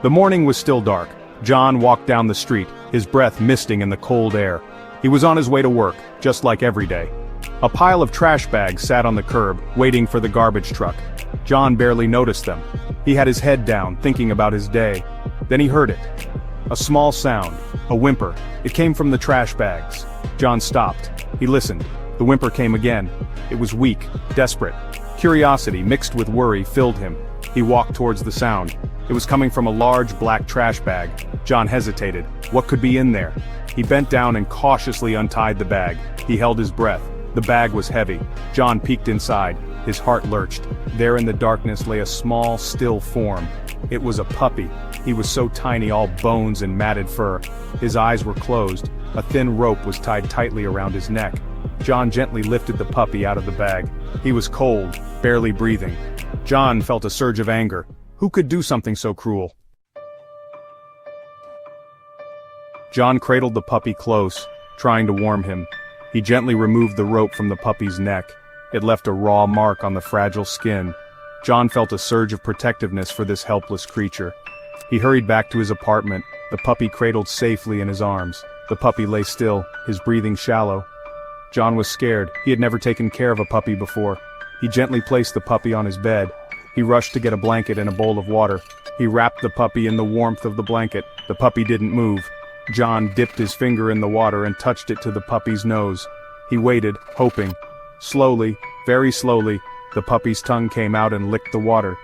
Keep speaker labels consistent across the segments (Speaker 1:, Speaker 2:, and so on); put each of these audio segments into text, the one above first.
Speaker 1: The morning was still dark. John walked down the street, his breath misting in the cold air. He was on his way to work, just like every day. A pile of trash bags sat on the curb, waiting for the garbage truck. John barely noticed them. He had his head down, thinking about his day. Then he heard it. A small sound, a whimper. It came from the trash bags. John stopped. He listened. The whimper came again. It was weak, desperate. Curiosity mixed with worry filled him. He walked towards the sound. It was coming from a large black trash bag. John hesitated. What could be in there? He bent down and cautiously untied the bag. He held his breath. The bag was heavy. John peeked inside. His heart lurched. There in the darkness lay a small, still form. It was a puppy. He was so tiny, all bones and matted fur. His eyes were closed. A thin rope was tied tightly around his neck. John gently lifted the puppy out of the bag. He was cold, barely breathing. John felt a surge of anger. Who could do something so cruel? John cradled the puppy close, trying to warm him. He gently removed the rope from the puppy's neck. It left a raw mark on the fragile skin. John felt a surge of protectiveness for this helpless creature. He hurried back to his apartment, the puppy cradled safely in his arms. The puppy lay still, his breathing shallow. John was scared. He had never taken care of a puppy before. He gently placed the puppy on his bed. He rushed to get a blanket and a bowl of water. He wrapped the puppy in the warmth of the blanket. The puppy didn't move. John dipped his finger in the water and touched it to the puppy's nose. He waited, hoping. Slowly, very slowly, the puppy's tongue came out and licked the water.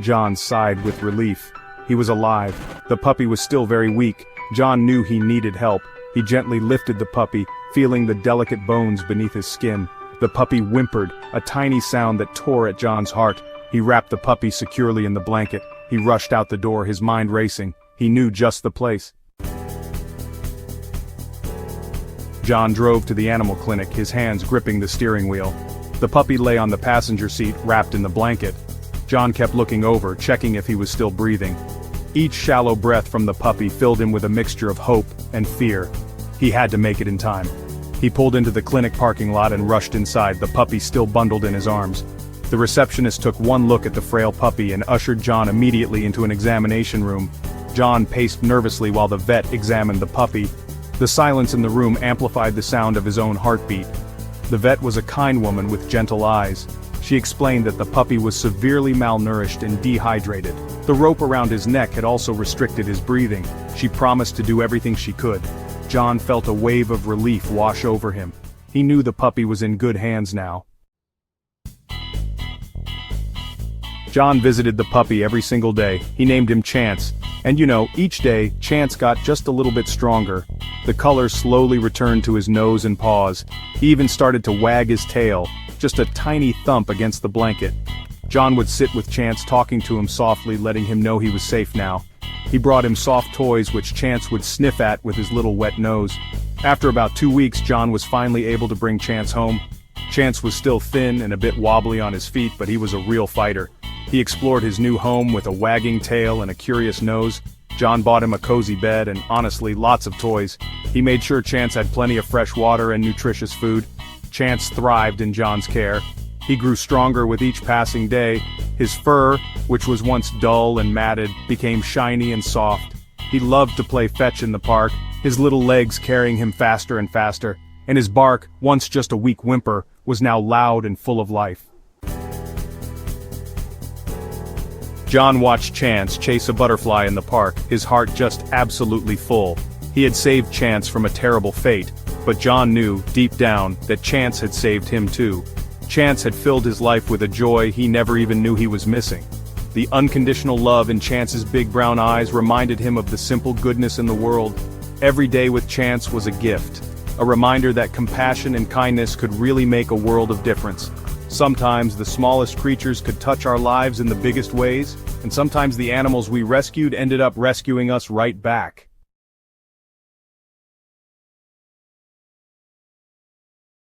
Speaker 1: John sighed with relief. He was alive. The puppy was still very weak. John knew he needed help. He gently lifted the puppy, feeling the delicate bones beneath his skin. The puppy whimpered, a tiny sound that tore at John's heart. He wrapped the puppy securely in the blanket. He rushed out the door, his mind racing. He knew just the place. John drove to the animal clinic, his hands gripping the steering wheel. The puppy lay on the passenger seat, wrapped in the blanket. John kept looking over, checking if he was still breathing. Each shallow breath from the puppy filled him with a mixture of hope and fear. He had to make it in time. He pulled into the clinic parking lot and rushed inside, the puppy still bundled in his arms. The receptionist took one look at the frail puppy and ushered John immediately into an examination room. John paced nervously while the vet examined the puppy. The silence in the room amplified the sound of his own heartbeat. The vet was a kind woman with gentle eyes. She explained that the puppy was severely malnourished and dehydrated. The rope around his neck had also restricted his breathing. She promised to do everything she could. John felt a wave of relief wash over him. He knew the puppy was in good hands now. John visited the puppy every single day. He named him Chance. And each day, Chance got just a little bit stronger. The color slowly returned to his nose and paws. He even started to wag his tail, just a tiny thump against the blanket. John would sit with Chance, talking to him softly, letting him know he was safe now. He brought him soft toys which Chance would sniff at with his little wet nose. After about 2 weeks, John was finally able to bring Chance home. Chance was still thin and a bit wobbly on his feet, but he was a real fighter. He explored his new home with a wagging tail and a curious nose. John bought him a cozy bed and, honestly, lots of toys. He made sure Chance had plenty of fresh water and nutritious food. Chance thrived in John's care. He grew stronger with each passing day. His fur, which was once dull and matted, became shiny and soft. He loved to play fetch in the park, his little legs carrying him faster and faster, and his bark, once just a weak whimper, was now loud and full of life. John watched Chance chase a butterfly in the park, his heart just absolutely full. He had saved Chance from a terrible fate, but John knew, deep down, that Chance had saved him too. Chance had filled his life with a joy he never even knew he was missing. The unconditional love in Chance's big brown eyes reminded him of the simple goodness in the world. Every day with Chance was a gift, a reminder that compassion and kindness could really make a world of difference. Sometimes the smallest creatures could touch our lives in the biggest ways, and sometimes the animals we rescued ended up rescuing us right back.